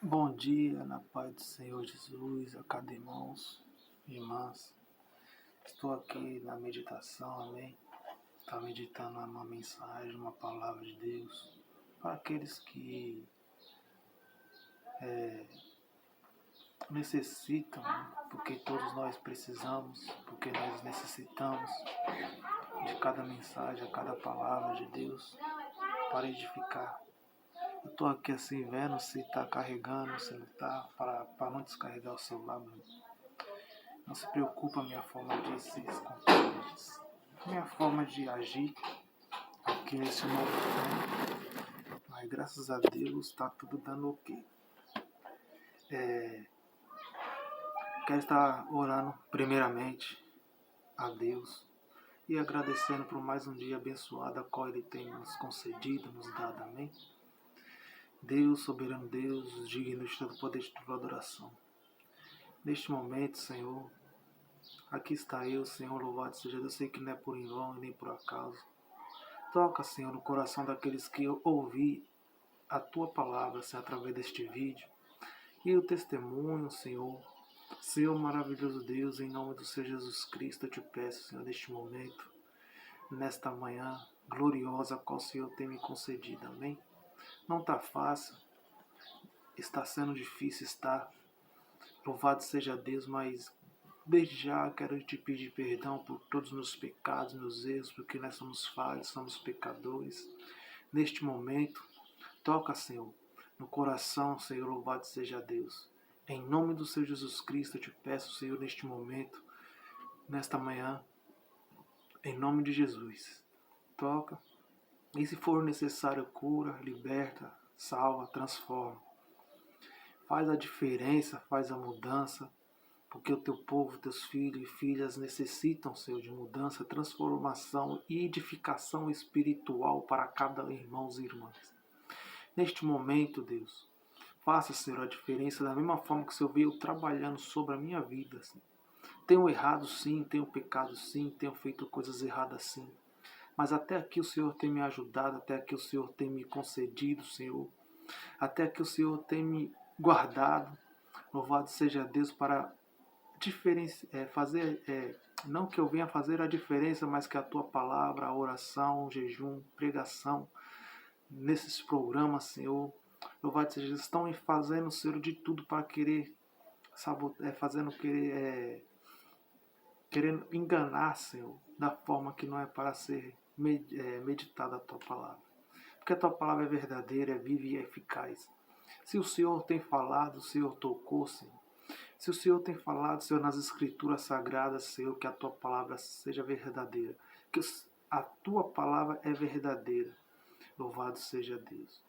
Bom dia, na paz do Senhor Jesus, a cada irmãos e irmãs. Estou aqui na meditação, amém? Está meditando uma mensagem, uma palavra de Deus para aqueles que necessitam, né? Porque todos nós precisamos, porque nós necessitamos de cada mensagem, a cada palavra de Deus para edificar. Eu estou aqui assim vendo se está carregando, se não está, para não descarregar o celular mesmo. Não se preocupa a minha forma de se esconder, minha forma de agir aqui nesse momento. Mas graças a Deus está tudo dando ok. Quero estar orando primeiramente a Deus e agradecendo por mais um dia abençoado a qual Ele tem nos concedido, nos dado, amém? Deus, soberano Deus, digno de todo poder de toda adoração. Neste momento, Senhor, aqui está eu, Senhor, louvado seja Deus. Eu sei que não é por em vão e nem por acaso. Toca, Senhor, no coração daqueles que ouvi a Tua palavra, Senhor, através deste vídeo. E o testemunho, Senhor. Senhor maravilhoso Deus, em nome do Senhor Jesus Cristo, eu te peço, Senhor, neste momento, nesta manhã gloriosa, a qual o Senhor tem me concedido, amém? Não está fácil, está sendo difícil, está. Louvado seja Deus, mas desde já quero te pedir perdão por todos os meus pecados, meus erros, porque nós somos falhos, somos pecadores. Neste momento, toca, Senhor, no coração, Senhor, louvado seja Deus. Em nome do Senhor Jesus Cristo, eu te peço, Senhor, neste momento, nesta manhã, em nome de Jesus, toca. E se for necessário, cura, liberta, salva, transforma. Faz a diferença, faz a mudança, porque o teu povo, teus filhos e filhas necessitam, Senhor, de mudança, transformação e edificação espiritual para cada irmão e irmãs. Neste momento, Deus, faça, Senhor, a diferença da mesma forma que o Senhor veio trabalhando sobre a minha vida. Senhor. Tenho errado sim, tenho pecado sim, tenho feito coisas erradas sim. Mas até aqui o Senhor tem me ajudado, até aqui o Senhor tem me concedido, Senhor. Até aqui o Senhor tem me guardado. Louvado seja Deus para fazer, não que eu venha fazer a diferença, mas que a Tua palavra, a oração, o jejum, pregação, nesses programas, Senhor, louvado seja Deus, estão fazendo, Senhor, de tudo para querer querendo enganar, Senhor, da forma que não é para ser meditada a Tua palavra. Porque a Tua palavra é verdadeira, é viva e é eficaz. Se o Senhor tem falado, o Senhor tocou, Senhor. Se o Senhor tem falado, Senhor, nas Escrituras Sagradas, Senhor, que a Tua palavra seja verdadeira. Que a Tua palavra é verdadeira. Louvado seja Deus.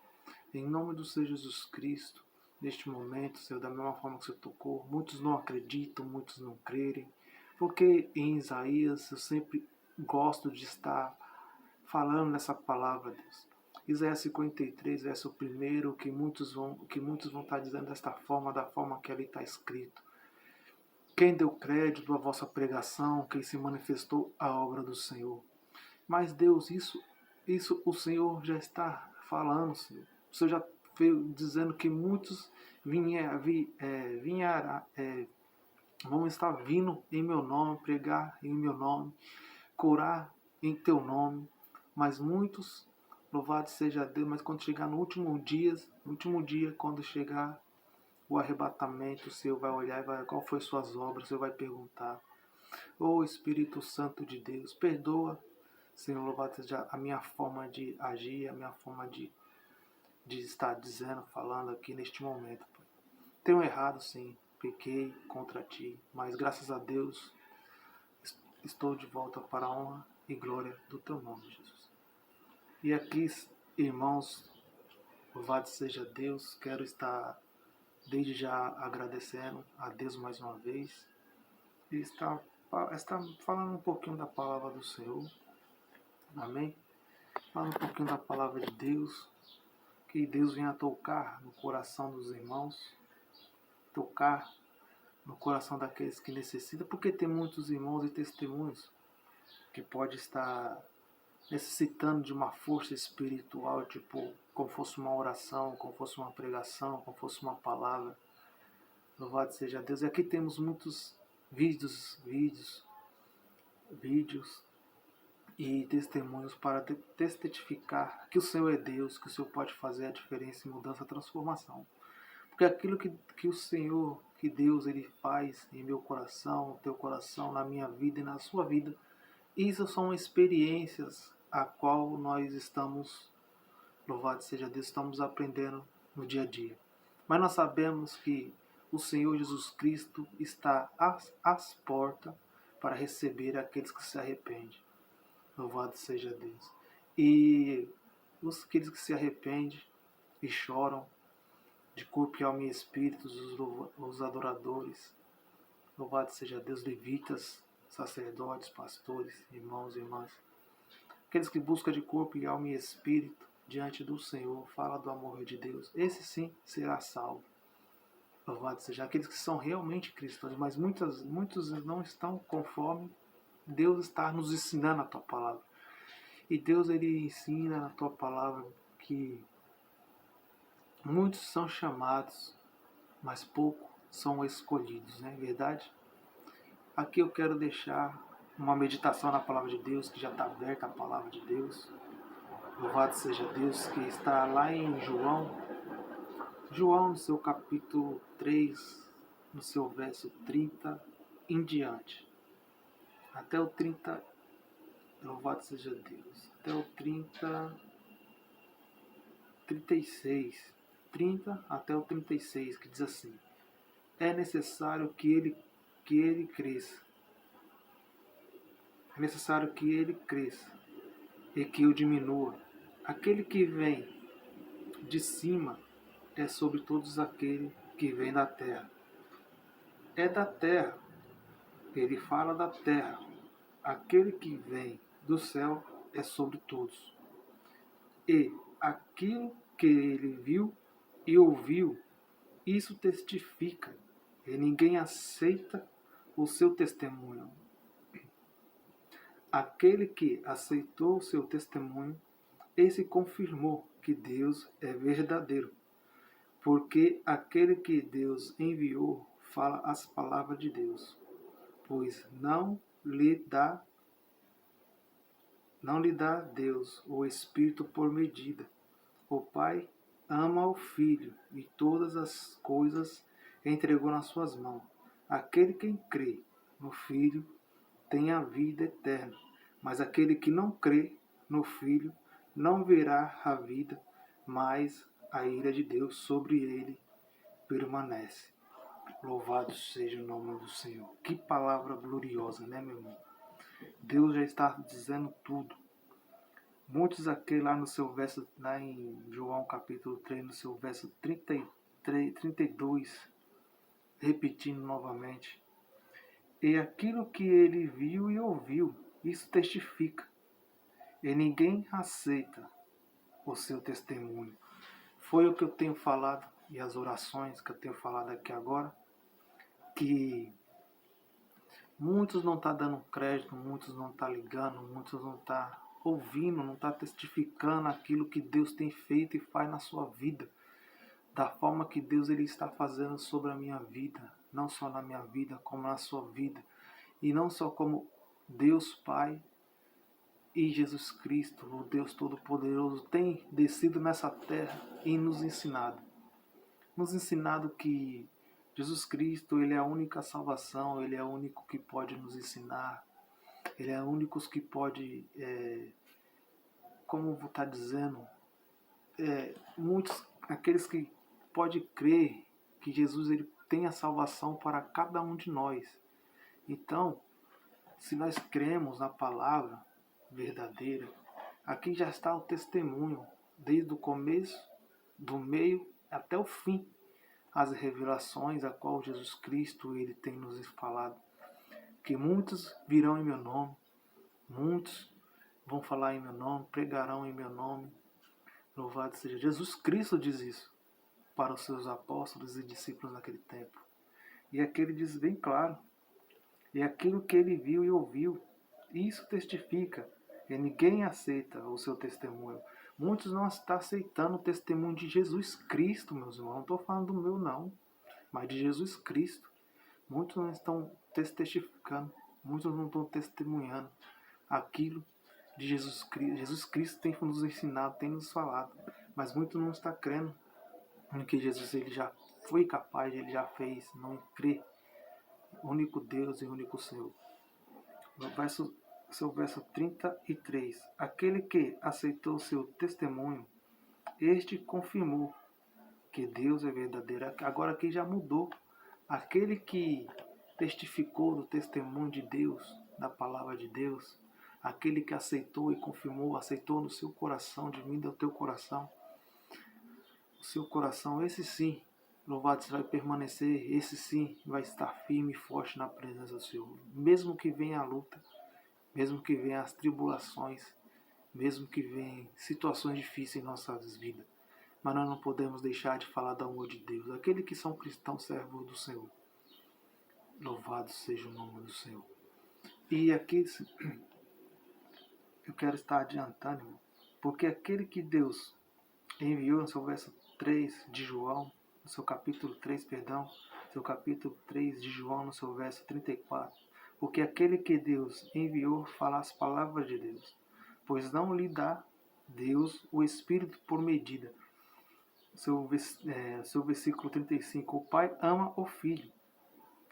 Em nome do Senhor Jesus Cristo, neste momento, Senhor, da mesma forma que você tocou, muitos não acreditam, muitos não crerem, porque em Isaías eu sempre gosto de estar falando nessa palavra, Deus. Isaías 53, verso 1, que muitos vão estar dizendo desta forma, da forma que ali está escrito. Quem deu crédito à vossa pregação, quem se manifestou a obra do Senhor. Mas Deus, isso o Senhor já está falando, Senhor. O Senhor já veio dizendo que muitos vão estar vindo em meu nome, pregar em meu nome, curar em teu nome. Mas muitos, louvado seja Deus, mas quando chegar no último dia, quando chegar o arrebatamento, o Senhor vai olhar e vai, qual foi suas obras, o Senhor vai perguntar. Ô Espírito Santo de Deus, perdoa, Senhor, louvado seja a minha forma de agir, a minha forma de estar dizendo, falando aqui neste momento. Pai. Tenho errado, sim, pequei contra Ti, mas graças a Deus estou de volta para a honra e glória do Teu nome, Jesus. E aqui, irmãos, louvado seja Deus, quero estar desde já agradecendo a Deus mais uma vez e estar falando um pouquinho da palavra do Senhor. Amém? Falando um pouquinho da palavra de Deus, que Deus venha tocar no coração dos irmãos, tocar no coração daqueles que necessitam, porque tem muitos irmãos e testemunhos que pode estar necessitando de uma força espiritual, tipo como fosse uma oração, como fosse uma pregação, como fosse uma palavra. Louvado seja Deus. E aqui temos muitos vídeos e testemunhos para testificar que o Senhor é Deus, que o Senhor pode fazer a diferença, mudança, transformação. Porque aquilo que o Senhor, que Deus, Ele faz em meu coração, no teu coração, na minha vida e na sua vida, isso são experiências a qual nós estamos, louvado seja Deus, estamos aprendendo no dia a dia. Mas nós sabemos que o Senhor Jesus Cristo está às portas para receber aqueles que se arrependem. Louvado seja Deus. E aqueles que se arrependem e choram, de corpo e alma e espírito, os adoradores, louvado seja Deus, levitas, sacerdotes, pastores, irmãos e irmãs, aqueles que buscam de corpo e alma e espírito diante do Senhor, fala do amor de Deus, esse sim será salvo. Louvado seja aqueles que são realmente cristãos, mas muitos não estão conforme Deus está nos ensinando a tua palavra. E Deus, Ele ensina na tua palavra que muitos são chamados, mas poucos são escolhidos, não é verdade? Aqui eu quero deixar uma meditação na palavra de Deus, que já está aberta a palavra de Deus. Louvado seja Deus, que está lá em João no seu capítulo 3, no seu verso 30 em diante. Até o 30, louvado seja Deus, até o 36, 30 até o 36, que diz assim: é necessário que ele cresça. É necessário que ele cresça e que eu diminua. Aquele que vem de cima é sobre todos aquele que vem da terra. É da terra. Ele fala da terra. Aquele que vem do céu é sobre todos. E aquilo que ele viu e ouviu, isso testifica. E ninguém aceita o seu testemunho. Aquele que aceitou o seu testemunho, esse confirmou que Deus é verdadeiro, porque aquele que Deus enviou fala as palavras de Deus, pois não lhe dá Deus o Espírito por medida. O Pai ama o Filho e todas as coisas entregou nas suas mãos. Aquele que crê no Filho tem a vida eterna, mas aquele que não crê no Filho não verá a vida, mas a ira de Deus sobre ele permanece. Louvado seja o nome do Senhor. Que palavra gloriosa, né, meu irmão? Deus já está dizendo tudo. Muitos aqui lá no seu verso, lá em João capítulo 3, no seu verso 32, repetindo novamente: e aquilo que ele viu e ouviu, isso testifica. E ninguém aceita o seu testemunho. Foi o que eu tenho falado e as orações que eu tenho falado aqui agora, que muitos não estão dando crédito, muitos não estão ligando, muitos não estão ouvindo, não estão testificando aquilo que Deus tem feito e faz na sua vida, da forma que Deus ele está fazendo sobre a minha vida, não só na minha vida, como na sua vida, e não só como Deus Pai e Jesus Cristo, o Deus Todo-Poderoso, tem descido nessa terra e nos ensinado que Jesus Cristo, Ele é a única salvação, Ele é o único que pode nos ensinar, Ele é o único que pode, como vou estar dizendo, muitos, aqueles que podem crer que Jesus ele tem a salvação para cada um de nós. Então, se nós cremos na palavra verdadeira, aqui já está o testemunho, desde o começo, do meio até o fim, as revelações a qual Jesus Cristo ele tem nos falado, que muitos virão em meu nome, muitos vão falar em meu nome, pregarão em meu nome. Louvado seja Jesus Cristo, diz isso para os seus apóstolos e discípulos naquele tempo. E aqui ele diz bem claro: e aquilo que ele viu e ouviu, isso testifica, e ninguém aceita o seu testemunho, Muitos não estão aceitando o testemunho de Jesus Cristo, meus irmãos. Não estou falando do meu, não, mas de Jesus Cristo. Muitos não estão testificando, muitos não estão testemunhando aquilo de Jesus Cristo. Jesus Cristo tem nos ensinado, tem nos falado, mas muitos não estão crendo no que Jesus ele já foi capaz, ele já fez, não crê. Único Deus e único Senhor. No verso 33. Aquele que aceitou seu testemunho, este confirmou que Deus é verdadeiro. Agora aqui já mudou. Aquele que testificou do testemunho de Deus, da palavra de Deus, aquele que aceitou e confirmou, aceitou no seu coração, de mim do teu coração, o seu coração, esse sim, louvado vai permanecer, esse sim vai estar firme e forte na presença do Senhor. Mesmo que venha a luta, mesmo que venham as tribulações, mesmo que venham situações difíceis em nossas vidas. Mas nós não podemos deixar de falar do amor de Deus. Aqueles que são cristãos, servos do Senhor. Louvado seja o nome do Senhor. E aqui eu quero estar adiantando, irmão, porque aquele que Deus enviou no seu verso 3 de João, no seu capítulo 3, perdão, seu capítulo 3 de João, no seu verso 34, porque aquele que Deus enviou fala as palavras de Deus, pois não lhe dá Deus o Espírito por medida. Seu versículo 35, o Pai ama o Filho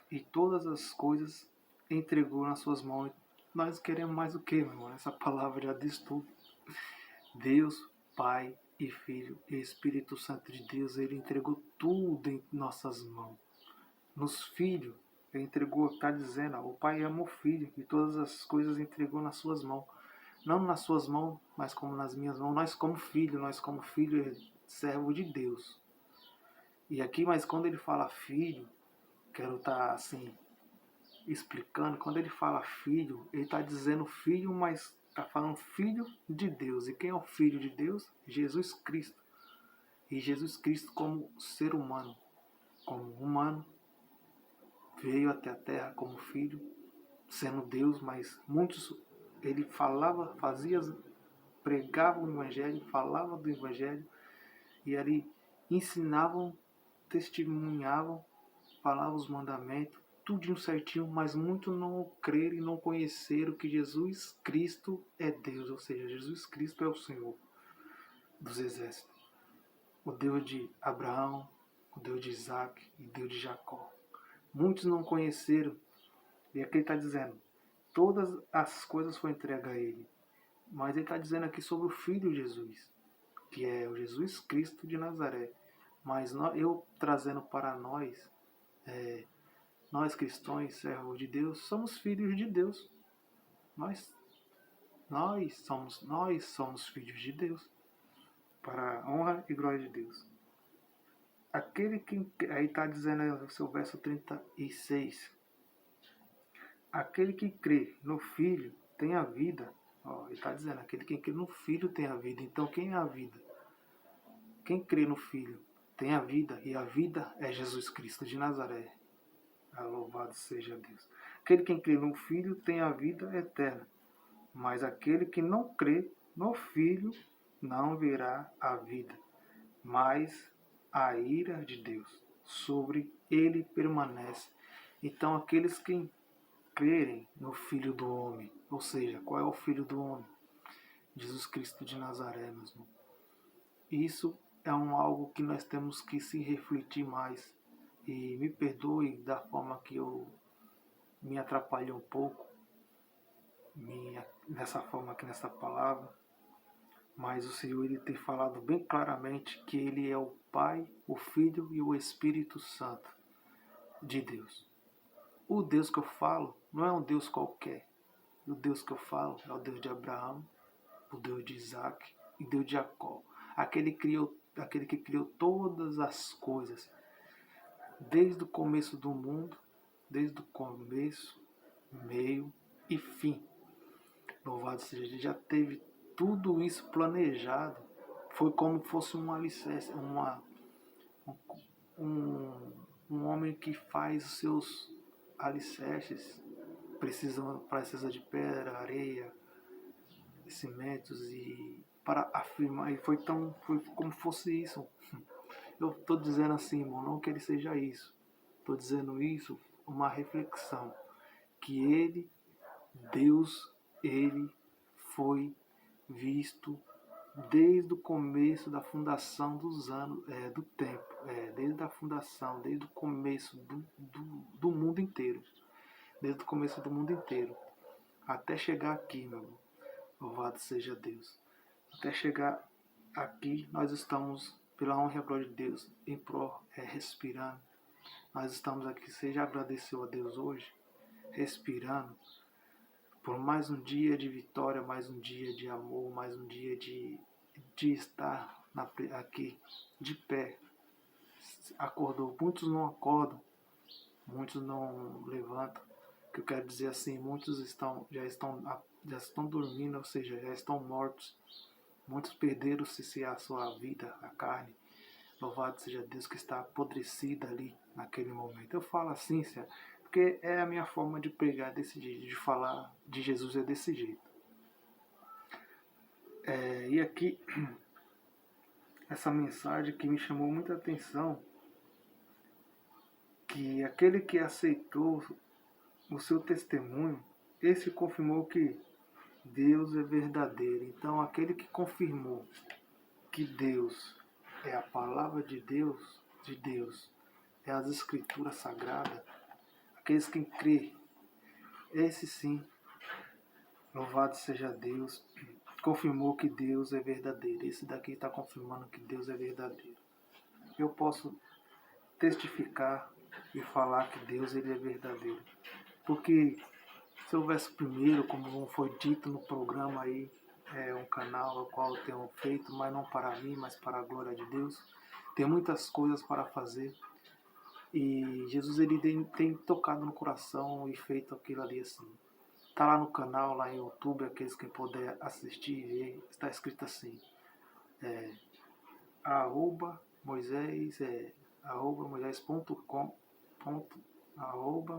e todas as coisas entregou nas suas mãos. Nós queremos mais o que, meu irmão? Essa palavra já diz tudo. Deus, Pai e Filho e Espírito Santo de Deus, ele entregou tudo em nossas mãos. Nos filhos, ele entregou, está dizendo, o Pai ama o Filho e todas as coisas entregou nas suas mãos. Não nas suas mãos, mas como nas minhas mãos. Nós como filho, servo de Deus. E aqui, mas quando ele fala filho, quero estar assim, explicando, quando ele fala filho, ele está dizendo filho, mas está falando filho de Deus. E quem é o filho de Deus? Jesus Cristo. E Jesus Cristo como ser humano, veio até a terra como filho, sendo Deus, mas muitos, ele falava, pregava o Evangelho, falava do Evangelho, e ali ensinavam, testemunhavam, falavam os mandamentos, tudinho certinho, mas muitos não creram e não conheceram que Jesus Cristo é Deus, ou seja, Jesus Cristo é o Senhor dos exércitos, o Deus de Abraão, o Deus de Isaac e Deus de Jacó. Muitos não conheceram, e aqui ele está dizendo, todas as coisas foram entregues a ele, mas ele está dizendo aqui sobre o Filho Jesus, que é o Jesus Cristo de Nazaré. Mas eu trazendo para nós, nós cristãos, servos de Deus, somos filhos de Deus. Nós somos filhos de Deus, para a honra e glória de Deus. Aquele que, aí está dizendo no seu verso 36, aquele que crê no Filho tem a vida. Ele está dizendo, aquele que crê no Filho tem a vida. Então quem é a vida? Quem crê no Filho tem a vida, e a vida é Jesus Cristo de Nazaré. Louvado seja Deus. Aquele que crê no Filho tem a vida eterna, mas aquele que não crê no Filho não verá a vida, mas a ira de Deus sobre ele permanece. Então aqueles que crerem no Filho do Homem, ou seja, qual é o Filho do Homem? Jesus Cristo de Nazaré, meus irmãos. Isso é algo que nós temos que se refletir mais. E me perdoe da forma que eu me atrapalhei um pouco nessa forma aqui, nessa palavra, mas o Senhor ele tem falado bem claramente que ele é o Pai, o Filho e o Espírito Santo de Deus. O Deus que eu falo não é um Deus qualquer. O Deus que eu falo é o Deus de Abraão, o Deus de Isaac e o Deus de Jacó. Aquele que criou todas as coisas, desde o começo do mundo, desde o começo, meio e fim. Louvado seja, ele já teve tudo isso planejado. Foi como fosse um alicerce, um homem que faz os seus alicerces, precisa de pedra, areia, cimentos e para afirmar, e foi como fosse isso. Eu estou dizendo assim, irmão, não que ele seja isso. Estou dizendo isso, uma reflexão. Que ele, Deus, ele foi visto desde o começo da fundação dos anos, do tempo. Desde a fundação, desde o começo do mundo inteiro. Desde o começo do mundo inteiro. Até chegar aqui, meu irmão. Louvado seja Deus. Até chegar aqui, nós estamos, pela honra e glória de Deus, em pró, respirando. Nós estamos aqui. Você já agradeceu a Deus hoje? Respirando. Por mais um dia de vitória, mais um dia de amor, mais um dia de estar aqui de pé. Acordou. Muitos não acordam, muitos não levantam. O que eu quero dizer assim, muitos já estão dormindo, ou seja, já estão mortos. Muitos perderam-se a sua vida, a carne. Louvado seja Deus que está apodrecida ali naquele momento. Eu falo assim, porque é a minha forma de pregar desse jeito, de falar de Jesus é desse jeito. E aqui, essa mensagem que me chamou muita atenção, que aquele que aceitou o seu testemunho, esse confirmou que Deus é verdadeiro. Então, aquele que confirmou que Deus é a palavra de Deus, é as escrituras sagradas, aqueles que crê, esse sim, louvado seja Deus, confirmou que Deus é verdadeiro. Esse daqui está confirmando que Deus é verdadeiro. Eu posso testificar e falar que Deus ele é verdadeiro. Porque se houvesse primeiro, como foi dito no programa aí, um canal ao qual eu tenho feito, mas não para mim, mas para a glória de Deus. Tem muitas coisas para fazer. E Jesus ele tem tocado no coração e feito aquilo ali assim. Está lá no canal, lá em YouTube, aqueles que puder assistir e ver, está escrito assim. Arroba Moisés, Moisés.com,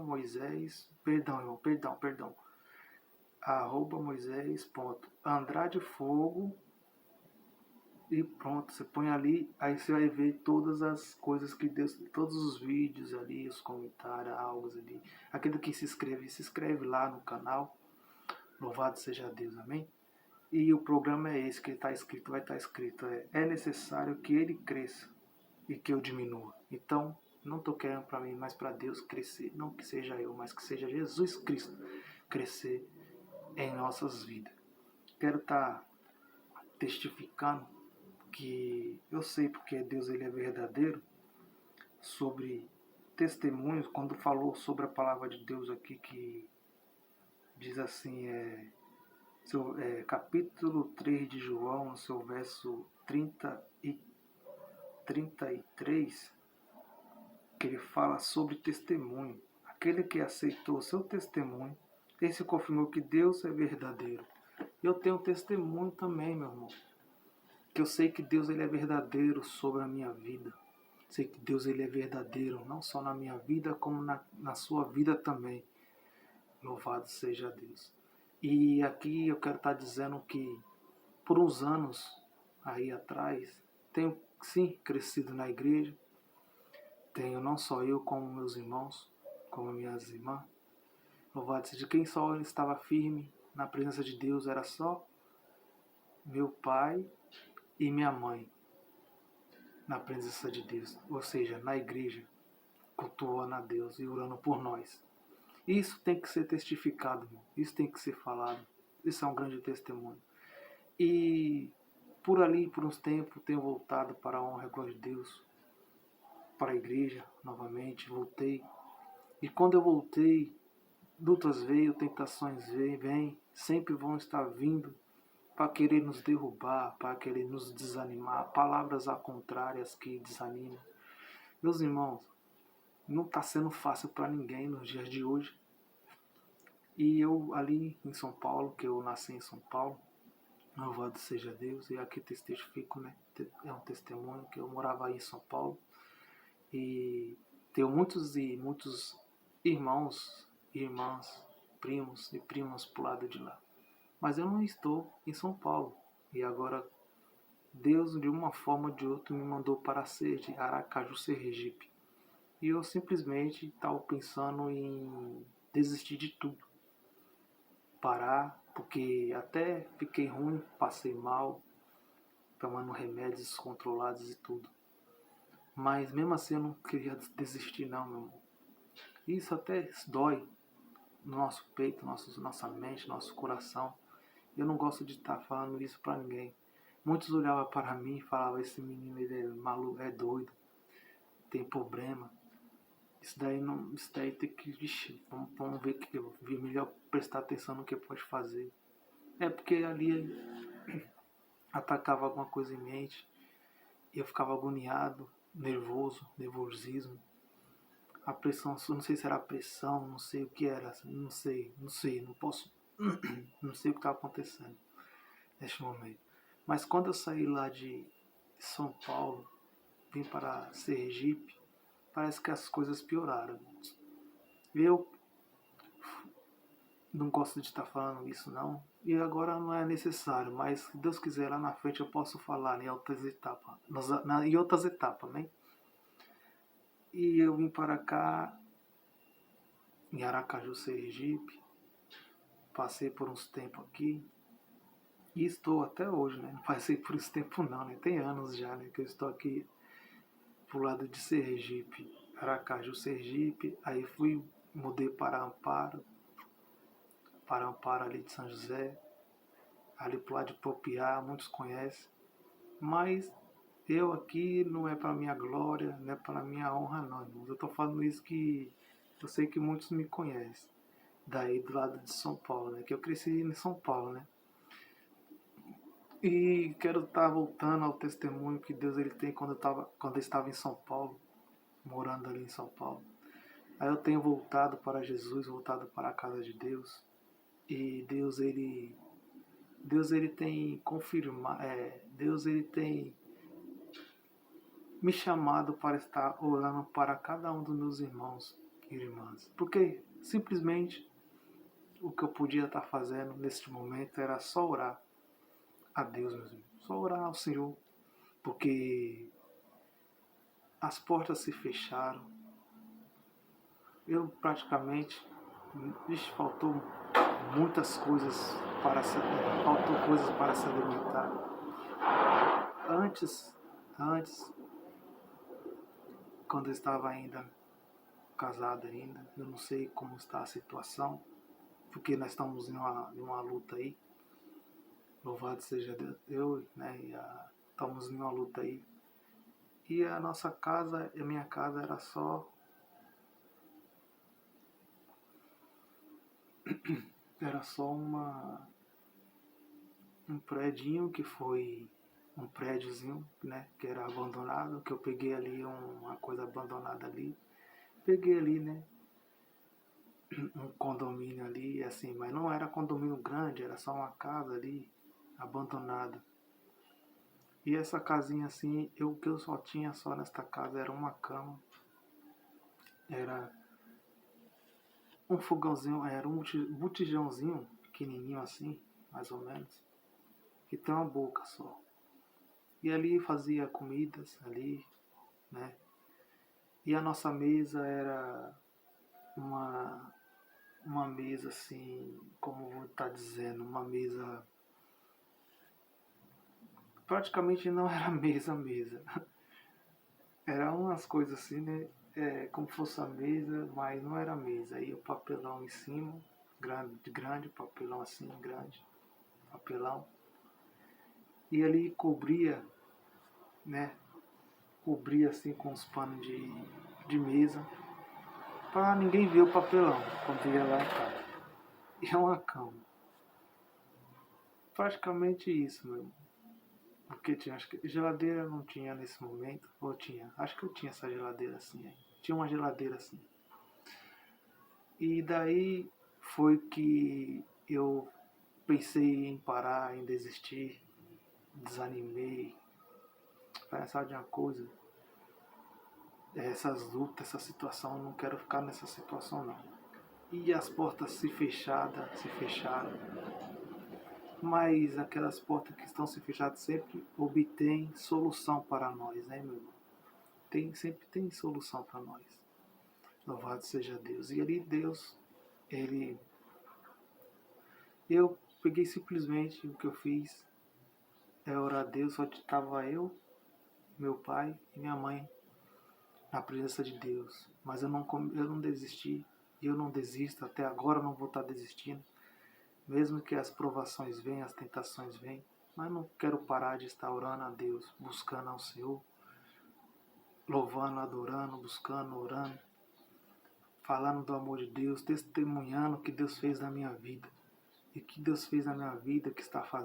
Moisés, perdão, Moisés, Andrade Fogo, e pronto, você põe ali, aí você vai ver todas as coisas que Deus, todos os vídeos ali, os comentários, algo ali, aquele que se inscreve lá no canal, louvado seja Deus, amém? E o programa é esse que está escrito, vai estar escrito, é necessário que ele cresça e que eu diminua. Então, não estou querendo para mim, mas para Deus crescer. Não que seja eu, mas que seja Jesus Cristo crescer em nossas vidas. Quero estar testificando que eu sei porque Deus ele é verdadeiro, sobre testemunhos, quando falou sobre a palavra de Deus aqui, que diz assim, capítulo 3 de João, no seu verso 33, que ele fala sobre testemunho. Aquele que aceitou o seu testemunho, esse confirmou que Deus é verdadeiro. Eu tenho testemunho também, meu irmão, que eu sei que Deus ele é verdadeiro sobre a minha vida. Sei que Deus ele é verdadeiro, não só na minha vida, como na sua vida também. Louvado seja Deus. E aqui eu quero estar dizendo que por uns anos aí atrás, tenho sim crescido na igreja. Tenho não só eu, como meus irmãos, como minhas irmãs. Louvado seja quem só estava firme na presença de Deus, era só meu pai e minha mãe na presença de Deus, ou seja, na igreja, cultuando a Deus e orando por nós. Isso tem que ser testificado, irmão. Isso tem que ser falado. Isso é um grande testemunho. E por ali, por uns tempos, tenho voltado para a honra e glória de Deus, para a igreja novamente, voltei. E quando eu voltei, lutas veio, tentações vêm, sempre vão estar vindo para querer nos derrubar, para querer nos desanimar, palavras a contrárias que desanimam. Meus irmãos, não está sendo fácil para ninguém nos dias de hoje. E eu ali em São Paulo, que eu nasci em São Paulo, louvado seja Deus, e aqui testifico, né? É um testemunho que eu morava aí em São Paulo. E tenho muitos irmãos, irmãs, primos e primas pro lado de lá. Mas eu não estou em São Paulo. E agora Deus, de uma forma ou de outra, me mandou para Aracaju, Sergipe. E eu simplesmente estava pensando em desistir de tudo. Parar, porque até fiquei ruim, passei mal, tomando remédios descontrolados e tudo. Mas mesmo assim eu não queria desistir não, meu irmão. Isso até dói no nosso peito, nossa mente, nosso coração. Eu não gosto de estar falando isso para ninguém. Muitos olhavam para mim e falavam, esse menino ele é maluco, é doido, tem problema. Isso daí não. Isso daí tem que. Vixe, vamos ver que melhor prestar atenção no que pode fazer. É porque ali atacava alguma coisa em mente. E eu ficava agoniado, nervoso, nervosismo. A pressão, não sei se era a pressão, não sei o que era, não sei, não posso. Não sei o que estava acontecendo neste momento. Mas quando eu saí lá de São Paulo, vim para Sergipe, parece que as coisas pioraram. Eu não gosto de estar falando isso não, e agora não é necessário, mas se Deus quiser lá na frente eu posso falar em outras etapas, em outras etapas, né? E eu vim para cá, em Aracaju, Sergipe, passei por uns tempos aqui, e estou até hoje, né? Não passei por esse tempo não, né? Tem anos já, né? Que eu estou aqui pro lado de Sergipe, Aracaju, Sergipe, aí mudei para Amparo ali de São José, ali pro lado de Popiá, muitos conhecem, mas eu aqui não é para minha glória, não é para minha honra não, irmãos. Eu estou falando isso que eu sei que muitos me conhecem, daí do lado de São Paulo, né? Que eu cresci em São Paulo, né? E quero estar voltando ao testemunho que Deus ele tem quando eu estava em São Paulo, morando ali em São Paulo. Aí eu tenho voltado para Jesus, voltado para a casa de Deus. E Deus ele tem confirmado, Deus ele tem me chamado para estar orando para cada um dos meus irmãos e irmãs. Porque simplesmente o que eu podia estar fazendo neste momento era só orar a Deus, meus irmãos. Só orar ao Senhor. Porque as portas se fecharam. Eu praticamente, faltou muitas coisas faltou coisas para se alimentar. Antes, quando eu estava ainda casado ainda, eu não sei como está a situação, porque nós estamos em uma luta aí. Louvado seja Deus, né? Estamos em uma luta aí. E a nossa casa, a minha casa era só um prédinho que foi um prédiozinho, né, que era abandonado, que eu peguei ali uma coisa abandonada ali. Peguei ali, né, um condomínio ali, assim, mas não era condomínio grande, era só uma casa ali, abandonada. E essa casinha assim, o que eu só tinha só nesta casa era uma cama, era um fogãozinho, era um botijãozinho pequenininho assim, mais ou menos, que tem uma boca só. E ali fazia comidas ali, né? E a nossa mesa era uma mesa assim, como vou estar dizendo, uma mesa praticamente não era mesa. Era umas coisas assim, né? Como fosse a mesa, mas não era mesa. Aí o papelão em cima, grande, papelão assim, grande, papelão. E ali cobria, né? Cobria assim com os panos de mesa, para ninguém ver o papelão quando ia lá em casa. E é uma cama. Praticamente isso, meu irmão. Porque tinha, acho que geladeira não tinha nesse momento, ou tinha, acho que eu tinha essa geladeira assim, tinha uma geladeira assim. E daí foi que eu pensei em parar, em desistir, desanimei, pensar de uma coisa, essas lutas, essa situação, não quero ficar nessa situação não. E as portas se fecharam, mas aquelas portas que estão se fechadas sempre obtêm solução para nós, né, meu irmão? Sempre tem solução para nós. Louvado seja Deus. E ali Deus, ele... Eu peguei simplesmente o que eu fiz é orar a Deus, só estava eu, meu pai e minha mãe na presença de Deus. Mas eu não desisti, e eu não desisto, até agora eu não vou estar desistindo. Mesmo que as provações venham, as tentações venham, mas não quero parar de estar orando a Deus, buscando ao Senhor, louvando, adorando, buscando, orando, falando do amor de Deus, testemunhando o que Deus fez na minha vida. E o que Deus fez na minha vida, que está fazendo.